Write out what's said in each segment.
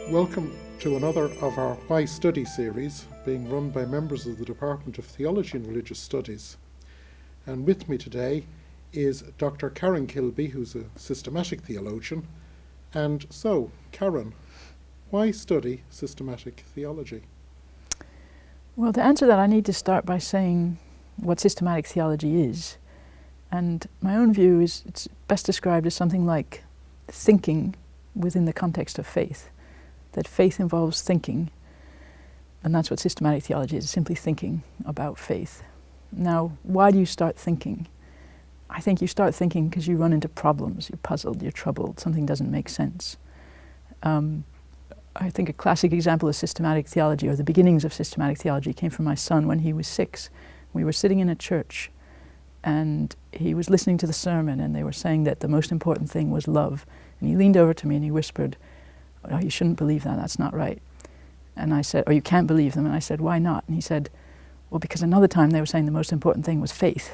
Welcome to another of our Why Study series, being run by members of the Department of Theology and Religious Studies. And with me today is Dr. Karen Kilby, who's a systematic theologian. And so, Karen, why study systematic theology? Well, to answer that, I need to start by saying what systematic theology is. And my own view is it's best described as something like thinking within the context of faith. That faith involves thinking, and that's what systematic theology is, simply thinking about faith. Now, why do you start thinking? I think you start thinking because you run into problems, you're puzzled, you're troubled, something doesn't make sense. I think a classic example of systematic theology, or the beginnings of systematic theology, came from my son when he was 6. We were sitting in a church, and he was listening to the sermon, and they were saying that the most important thing was love. And he leaned over to me and he whispered, "Oh, you shouldn't believe that, that's not right." And I said, "Oh, you can't believe them." And I said, "Why not?" And he said, "Well, because another time they were saying the most important thing was faith."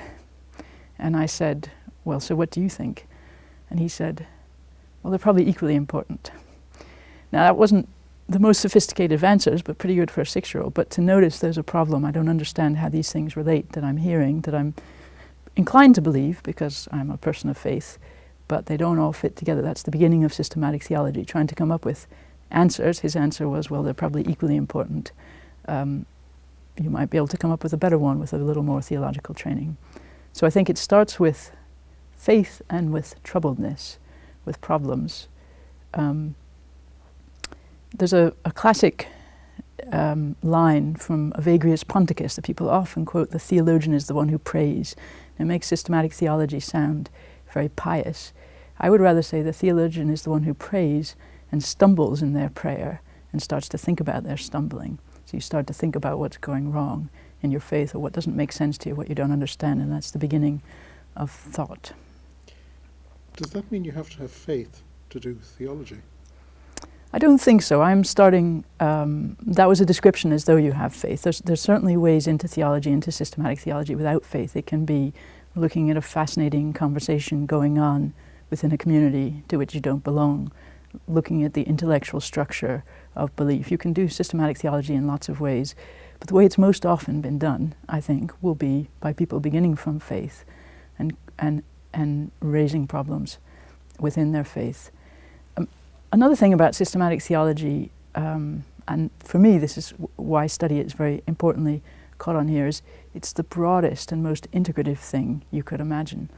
And I said, "Well, so what do you think?" And he said, "Well, they're probably equally important." Now, that wasn't the most sophisticated of answers, but pretty good for a 6-year-old. But to notice there's a problem, I don't understand how these things relate, that I'm hearing, that I'm inclined to believe because I'm a person of faith, but they don't all fit together. That's the beginning of systematic theology, trying to come up with answers. His answer was, well, they're probably equally important. You might be able to come up with a better one with a little more theological training. So I think it starts with faith and with troubledness, with problems. There's a classic line from Evagrius Ponticus that people often quote: "The theologian is the one who prays." It makes systematic theology sound very pious. I would rather say the theologian is the one who prays and stumbles in their prayer and starts to think about their stumbling. So you start to think about what's going wrong in your faith, or what doesn't make sense to you, what you don't understand, and that's the beginning of thought. Does that mean you have to have faith to do theology? I don't think so. I'm starting, that was a description as though you have faith. There's certainly ways into theology, into systematic theology without faith. It can be looking at a fascinating conversation going on within a community to which you don't belong, looking at the intellectual structure of belief. You can do systematic theology in lots of ways, but the way it's most often been done, I think, will be by people beginning from faith and raising problems within their faith. Another thing about systematic theology, and for me this is why I study it, is very importantly caught on here, is it's the broadest and most integrative thing you could imagine.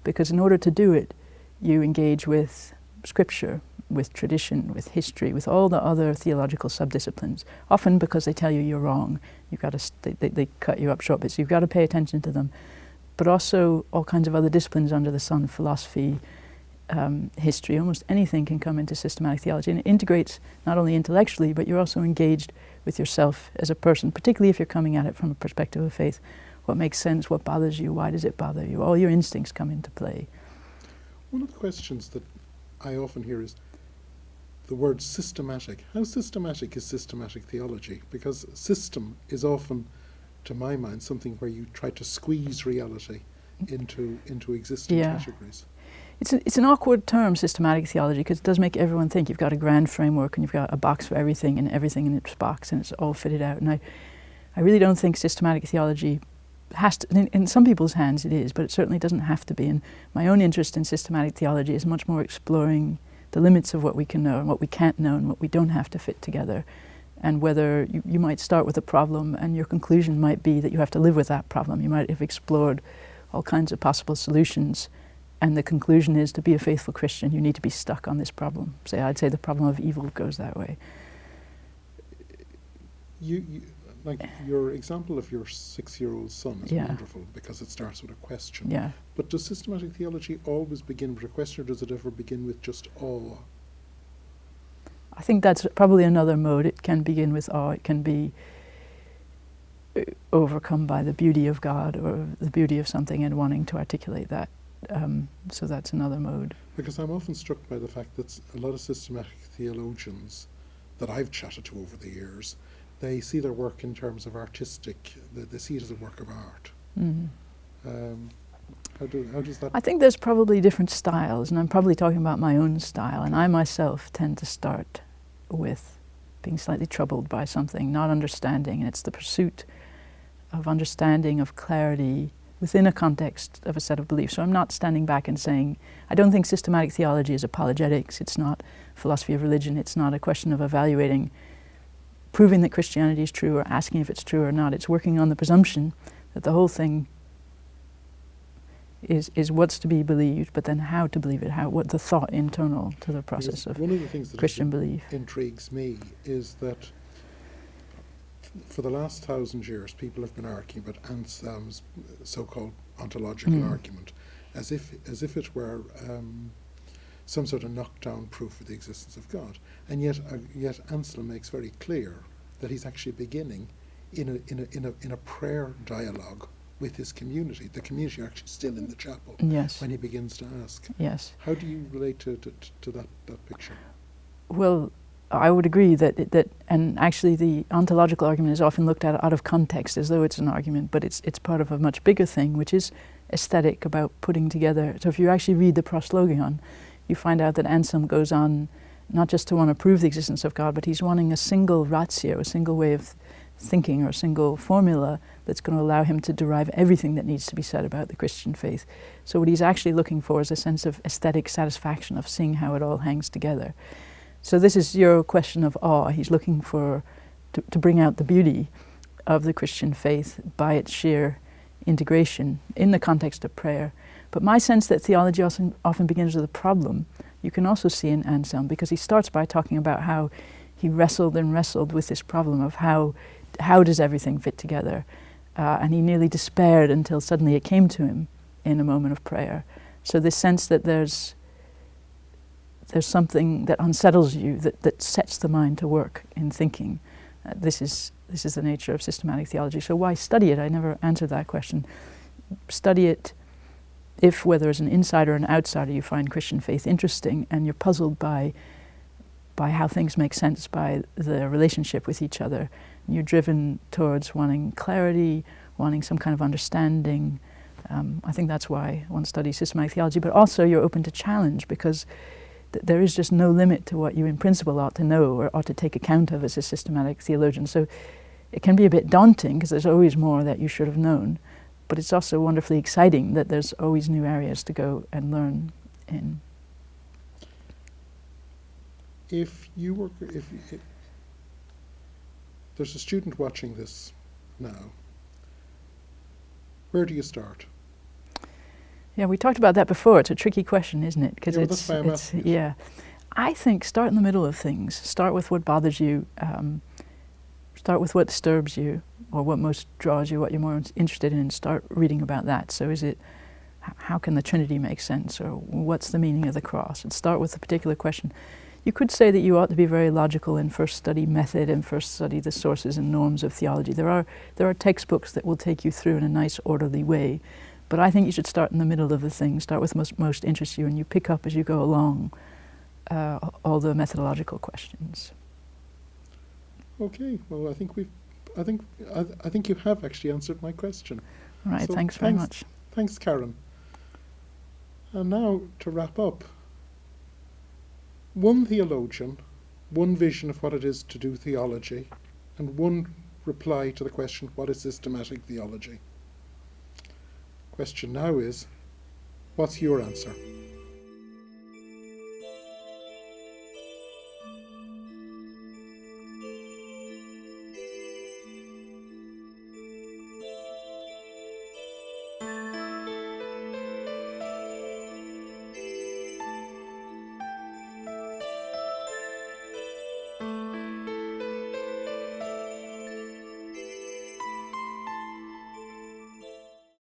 Because in order to do it, you engage with scripture, with tradition, with history, with all the other theological subdisciplines, often because they tell you you're wrong. You've got to, they cut you up short, so you've got to pay attention to them. But also all kinds of other disciplines under the sun: philosophy, history, almost anything can come into systematic theology, and it integrates not only intellectually, but you're also engaged with yourself as a person, particularly if you're coming at it from a perspective of faith. What makes sense, what bothers you, why does it bother you? All your instincts come into play. One of the questions that I often hear is the word systematic. How systematic is systematic theology? Because system is often, to my mind, something where you try to squeeze reality into existing categories. It's an awkward term, systematic theology, because it does make everyone think you've got a grand framework and you've got a box for everything and everything in its box and it's all fitted out. And I really don't think systematic theology has to, in some people's hands it is, but it certainly doesn't have to be. And my own interest in systematic theology is much more exploring the limits of what we can know and what we can't know and what we don't have to fit together. And whether you might start with a problem and your conclusion might be that you have to live with that problem. You might have explored all kinds of possible solutions, and the conclusion is, to be a faithful Christian, you need to be stuck on this problem. I'd say the problem of evil goes that way. Like your example of your 6-year-old son is wonderful because it starts with a question. Yeah. But does systematic theology always begin with a question, or does it ever begin with just awe? I think that's probably another mode. It can begin with awe. It can be overcome by the beauty of God or the beauty of something and wanting to articulate that. So that's another mode. Because I'm often struck by the fact that a lot of systematic theologians that I've chatted to over the years, they see their work in terms of artistic, they see it as a work of art. Mm-hmm. How does that... I think there's probably different styles, and I'm probably talking about my own style, and I myself tend to start with being slightly troubled by something, not understanding, and it's the pursuit of understanding, of clarity within a context of a set of beliefs. So I'm not standing back and saying, I don't think systematic theology is apologetics, it's not philosophy of religion, it's not a question of evaluating, proving that Christianity is true or asking if it's true or not. It's working on the presumption that the whole thing is what's to be believed, but then how to believe it, what the thought internal to the process of one of the things that Christian belief. Intrigues me is that for the last 1,000 years, people have been arguing about Anselm's so-called ontological argument, as if it were some sort of knockdown proof of the existence of God, and yet Anselm makes very clear that he's actually beginning in a prayer dialogue with his community. The community are actually still in the chapel when he begins to ask. Yes. How do you relate to that picture? Well, I would agree that and actually the ontological argument is often looked at out of context as though it's an argument, but it's part of a much bigger thing, which is aesthetic, about putting together. So if you actually read the proslogion, you find out that Anselm goes on not just to want to prove the existence of God, but he's wanting a single ratio, a single way of thinking or a single formula that's going to allow him to derive everything that needs to be said about the Christian faith. So what he's actually looking for is a sense of aesthetic satisfaction, of seeing how it all hangs together. So this is your question of awe. He's looking for to bring out the beauty of the Christian faith by its sheer integration in the context of prayer. But my sense that theology often begins with a problem, you can also see in Anselm, because he starts by talking about how he wrestled and wrestled with this problem of how does everything fit together? And he nearly despaired until suddenly it came to him in a moment of prayer. So this sense that there's something that unsettles you, that sets the mind to work in thinking. This is the nature of systematic theology. So why study it? I never answered that question. Study it if, whether as an insider or an outsider, you find Christian faith interesting and you're puzzled by how things make sense, by the relationship with each other. You're driven towards wanting clarity, wanting some kind of understanding. I think that's why one studies systematic theology, but also you're open to challenge, because there is just no limit to what you in principle ought to know or ought to take account of as a systematic theologian. So it can be a bit daunting because there's always more that you should have known, but it's also wonderfully exciting that there's always new areas to go and learn in. If there's a student watching this now, where do you start? Yeah, we talked about that before. It's a tricky question, isn't it? Because that's why I'm asking it. Yeah. I think start in the middle of things. Start with what bothers you. Start with what disturbs you, or what most draws you, what you're more interested in, and start reading about that. So is it, how can the Trinity make sense, or what's the meaning of the cross? And start with a particular question. You could say that you ought to be very logical and first study method and first study the sources and norms of theology. There are textbooks that will take you through in a nice, orderly way. But I think you should start in the middle of the thing, start with most interests you, and you pick up as you go along all the methodological questions. Okay, well, I think you have actually answered my question. All right, So thanks very much. Thanks, Karen. And now, to wrap up, one theologian, one vision of what it is to do theology, and one reply to the question, what is systematic theology? Question now is, what's your answer?